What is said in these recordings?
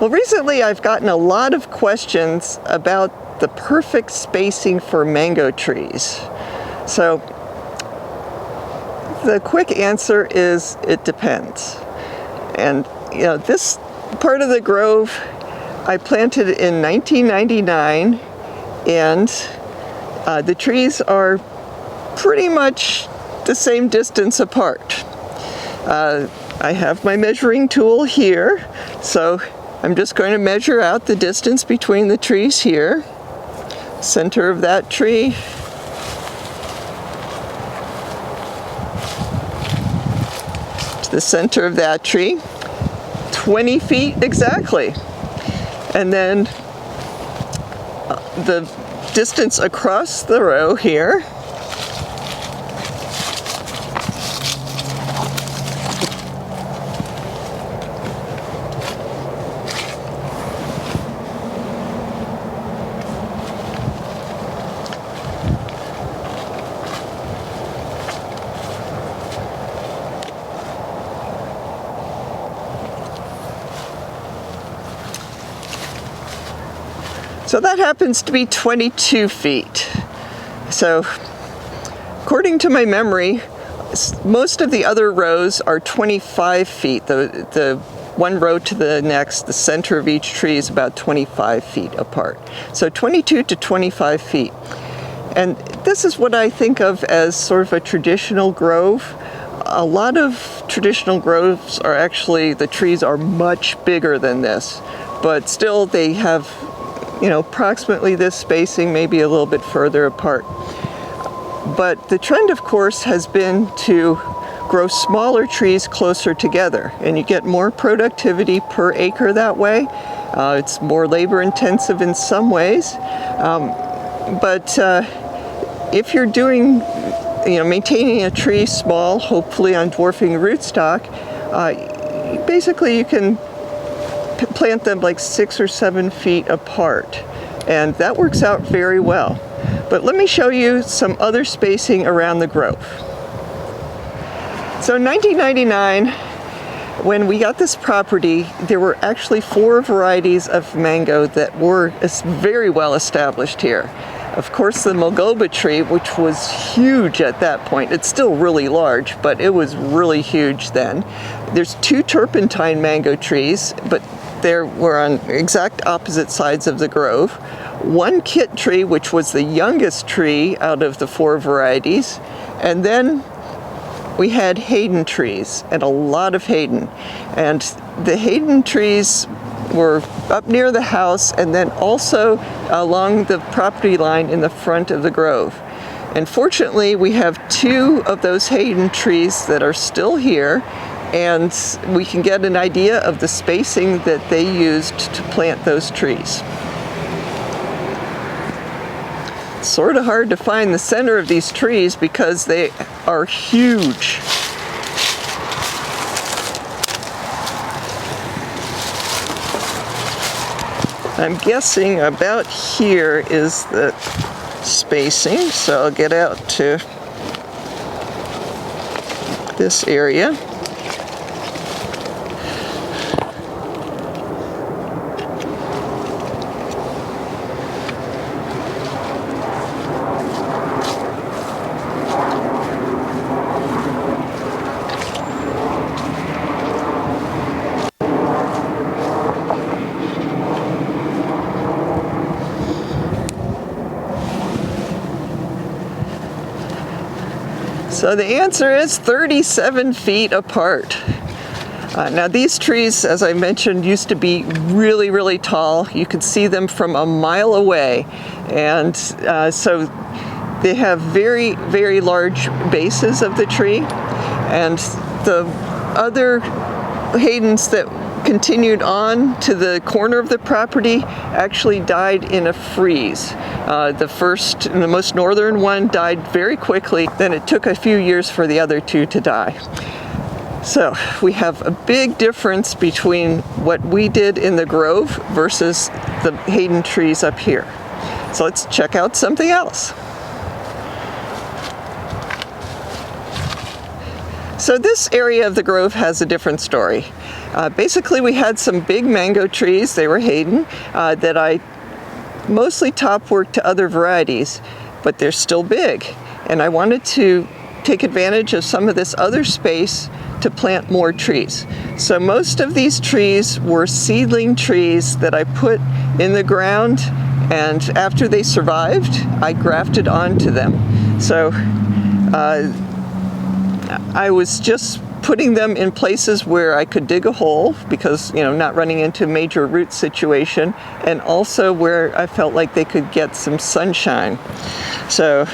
Well, recently I've gotten a lot of questions about the perfect spacing for mango trees. So the quick answer is it depends. And this part of the grove I planted in 1999, and the trees are pretty much the same distance apart. I have my measuring tool here, so I'm just going to measure out the distance between the trees here. Center of that tree. To the center of that tree. 20 feet exactly. And then the distance across the row here. So that happens to be 22 feet. So according to my memory, most of the other rows are 25 feet. The one row to the next, the center of each tree is about 25 feet apart. So 22 to 25 feet. And this is what I think of as sort of a traditional grove. A lot of traditional groves are actually, the trees are much bigger than this, but still they have approximately this spacing, maybe a little bit further apart. But the trend, of course, has been to grow smaller trees closer together, and you get more productivity per acre that way. It's more labor intensive in some ways, but if you're doing, maintaining a tree small, hopefully on dwarfing rootstock, basically you can plant them like 6 or 7 feet apart, and that works out very well. But let me show you some other spacing around the grove. So in 1999, when we got this property, there were actually 4 varieties of mango that were very well established here. Of course, the Mulgoba tree, which was huge at that point. It's still really large, but it was really huge then. There's 2 turpentine mango trees, but they were on exact opposite sides of the grove. 1 kit tree, which was the youngest tree out of the 4 varieties. And then we had Hayden trees, and a lot of Hayden. And the Hayden trees were up near the house, and then also along the property line in the front of the grove. And fortunately, we have 2 of those Hayden trees that are still here, and we can get an idea of the spacing that they used to plant those trees. It's sort of hard to find the center of these trees because they are huge. I'm guessing about here is the spacing, so I'll get out to this area. So the answer is 37 feet apart. Now these trees, as I mentioned, used to be really, really tall. You could see them from a mile away. And so they have very, very large bases of the tree. And the other Haydens that continued on to the corner of the property actually died in a freeze. The first and the most northern one died very quickly. Then it took a few years for the other 2 to die. So we have a big difference between what we did in the grove versus the Hayden trees up here. So let's check out something else. So this area of the grove has a different story. Basically, we had some big mango trees, they were Hayden, that I mostly top worked to other varieties, but they're still big. And I wanted to take advantage of some of this other space to plant more trees. So most of these trees were seedling trees that I put in the ground, and after they survived, I grafted onto them. So I was just putting them in places where I could dig a hole because, not running into a major root situation, and also where I felt like they could get some sunshine. So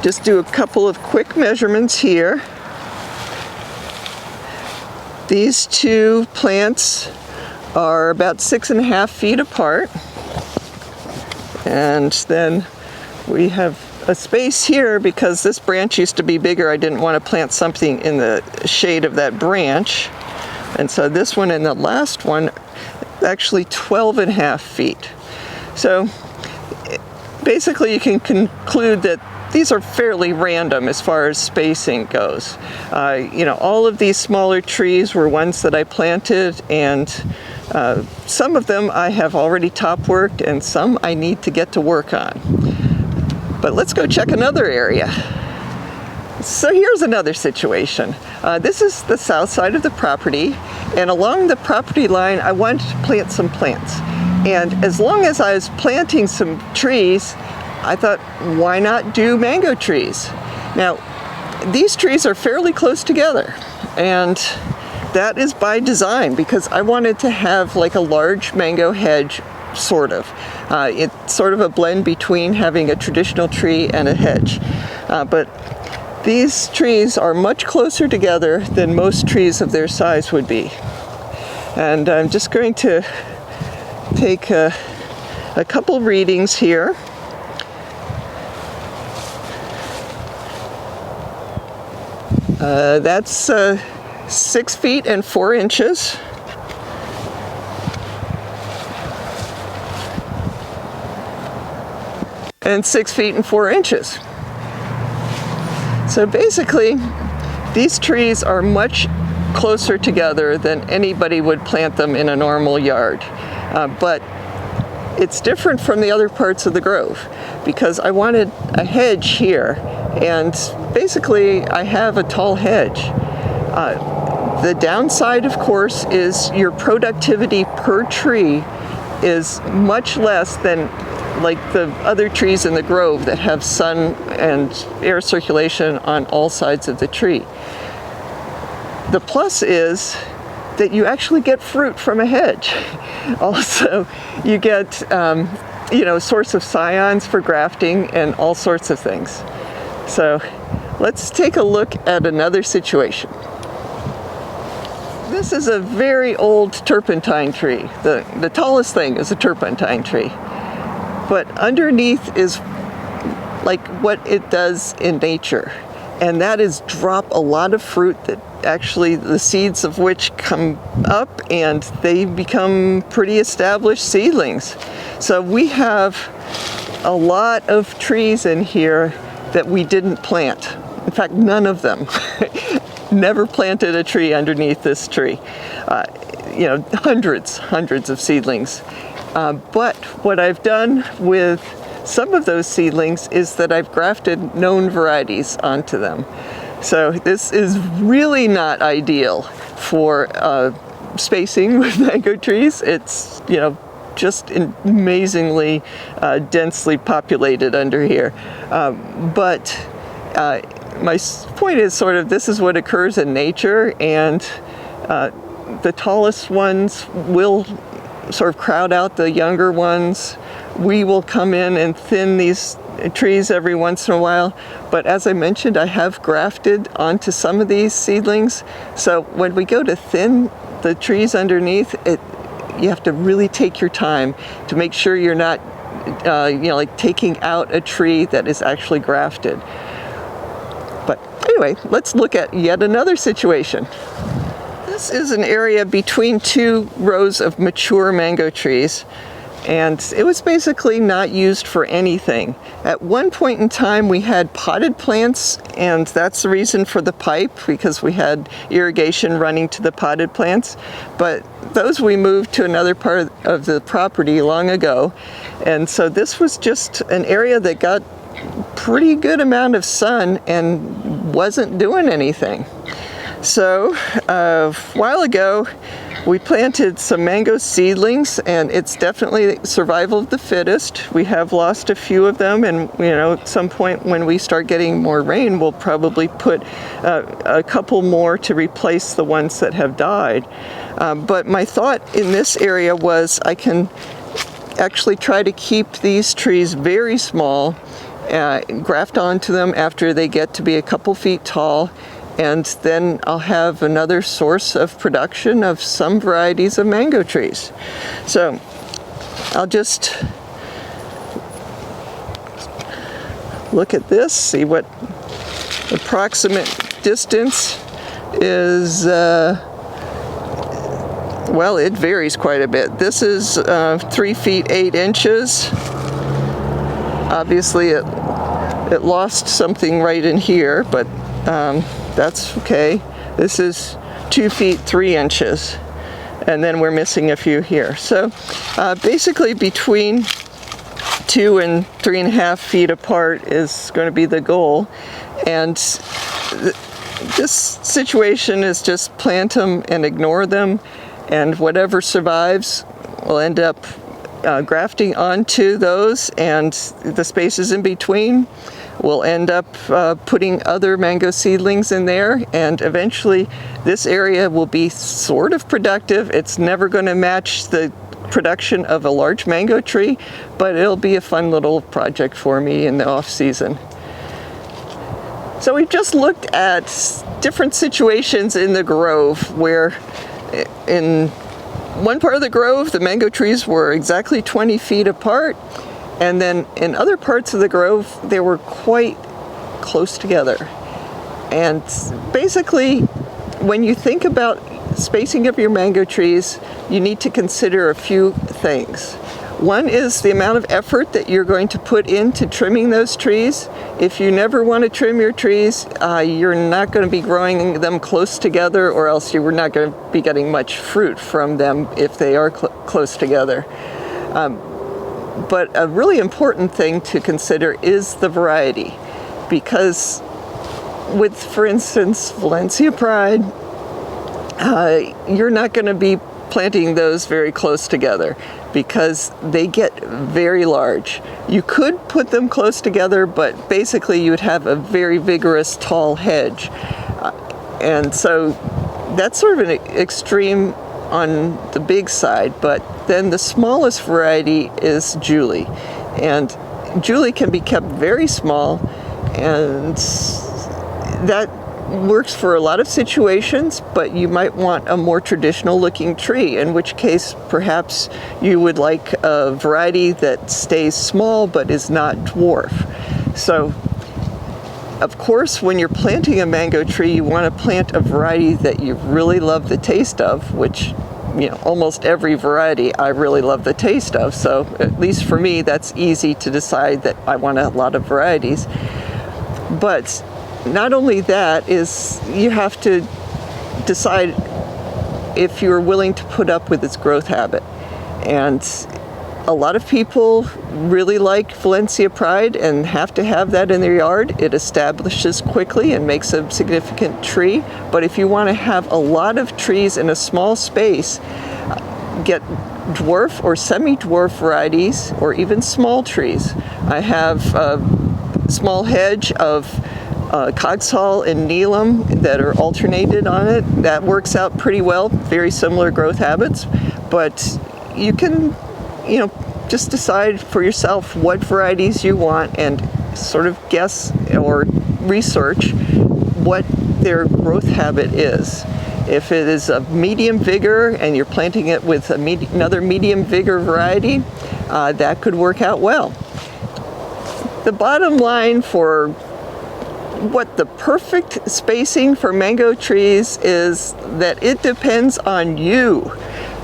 just do a couple of quick measurements here. These two plants are about 6.5 feet apart. And then we have a space here because this branch used to be bigger. I didn't want to plant something in the shade of that branch. And so this one and the last one, actually 12.5 feet. So basically you can conclude that these are fairly random as far as spacing goes. All of these smaller trees were ones that I planted, and some of them I have already top worked and some I need to get to work on. But let's go check another area. So here's another situation. This is the south side of the property, and along the property line I wanted to plant some plants. And as long as I was planting some trees, I thought, why not do mango trees? Now, these trees are fairly close together, and that is by design because I wanted to have like a large mango hedge, sort of. It's sort of a blend between having a traditional tree and a hedge. But these trees are much closer together than most trees of their size would be. And I'm just going to take a couple readings here. That's 6 feet and 4 inches. And 6 feet and 4 inches. So basically, these trees are much closer together than anybody would plant them in a normal yard. But it's different from the other parts of the grove because I wanted a hedge here, and basically I have a tall hedge. The downside, of course, is your productivity per tree is much less than like the other trees in the grove that have sun and air circulation on all sides of the tree. The plus is that you actually get fruit from a hedge. Also, you get source of scions for grafting and all sorts of things. So let's take a look at another situation. This is a very old turpentine tree. The tallest thing is a turpentine tree. But underneath is like what it does in nature. And that is drop a lot of fruit that actually the seeds of which come up and they become pretty established seedlings. So we have a lot of trees in here that we didn't plant. In fact, none of them. Never planted a tree underneath this tree. Hundreds of seedlings. But what I've done with some of those seedlings is that I've grafted known varieties onto them. So this is really not ideal for spacing with mango trees. It's, just amazingly densely populated under here. But my point is sort of this is what occurs in nature, and the tallest ones will sort of crowd out the younger ones. We will come in and thin these trees every once in a while, but as I mentioned, I have grafted onto some of these seedlings. So when we go to thin the trees underneath, you have to really take your time to make sure you're not, taking out a tree that is actually grafted. But anyway, let's look at yet another situation. This is an area between two rows of mature mango trees. and it was basically not used for anything. At one point in time we had potted plants, and that's the reason for the pipe, because we had irrigation running to the potted plants, but those we moved to another part of the property long ago, and so this was just an area that got pretty good amount of sun and wasn't doing anything. So a while ago we planted some mango seedlings, and it's definitely survival of the fittest. We have lost a few of them, and at some point when we start getting more rain, we'll probably put a couple more to replace the ones that have died. But my thought in this area was I can actually try to keep these trees very small, graft onto them after they get to be a couple feet tall, and then I'll have another source of production of some varieties of mango trees. So I'll just look at this, see what approximate distance is. Well, it varies quite a bit. This is 3 feet 8 inches. Obviously it lost something right in here, but that's okay. This is 2 feet 3 inches, and then we're missing a few here. So basically between 2 and 3.5 feet apart is going to be the goal, and this situation is just plant them and ignore them, and whatever survives will end up grafting onto those, and the spaces in between we'll end up putting other mango seedlings in there, and eventually this area will be sort of productive. It's never going to match the production of a large mango tree, but it'll be a fun little project for me in the off season. So we've just looked at different situations in the grove where in one part of the grove the mango trees were exactly 20 feet apart, and then in other parts of the grove they were quite close together. And basically when you think about spacing of your mango trees, you need to consider a few things. One is the amount of effort that you're going to put into trimming those trees. If you never want to trim your trees, you're not going to be growing them close together, or else you're not going to be getting much fruit from them if they are close together. But a really important thing to consider is the variety, because with, for instance, Valencia Pride, you're not going to be planting those very close together because they get very large. You could put them close together, but basically you would have a very vigorous tall hedge. And so that's sort of an extreme on the big side, but then the smallest variety is Julie, and Julie can be kept very small, and that works for a lot of situations, but you might want a more traditional looking tree, in which case perhaps you would like a variety that stays small but is not dwarf. So of course, when you're planting a mango tree, you want to plant a variety that you really love the taste of, which, almost every variety I really love the taste of. So at least for me, that's easy to decide that I want a lot of varieties. But not only that, is you have to decide if you're willing to put up with its growth habit. And a lot of people really like Valencia Pride and have to have that in their yard. It establishes quickly and makes a significant tree. But if you want to have a lot of trees in a small space, get dwarf or semi-dwarf varieties, or even small trees. I have a small hedge of Coggeshall and Neelam that are alternated on it. That works out pretty well, very similar growth habits, but you can just decide for yourself what varieties you want and sort of guess or research what their growth habit is. If it is a medium vigor and you're planting it with another medium vigor variety, that could work out well. The bottom line for what the perfect spacing for mango trees is that it depends on you,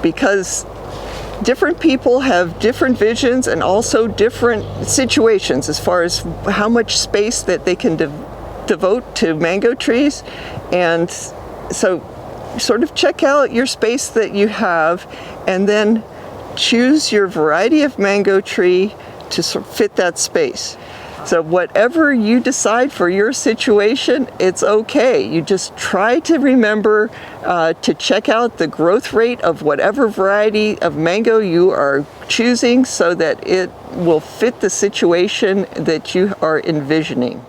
because different people have different visions and also different situations as far as how much space that they can devote to mango trees. And so sort of check out your space that you have and then choose your variety of mango tree to fit that space. So whatever you decide for your situation, it's okay. You just try to remember to check out the growth rate of whatever variety of mango you are choosing so that it will fit the situation that you are envisioning.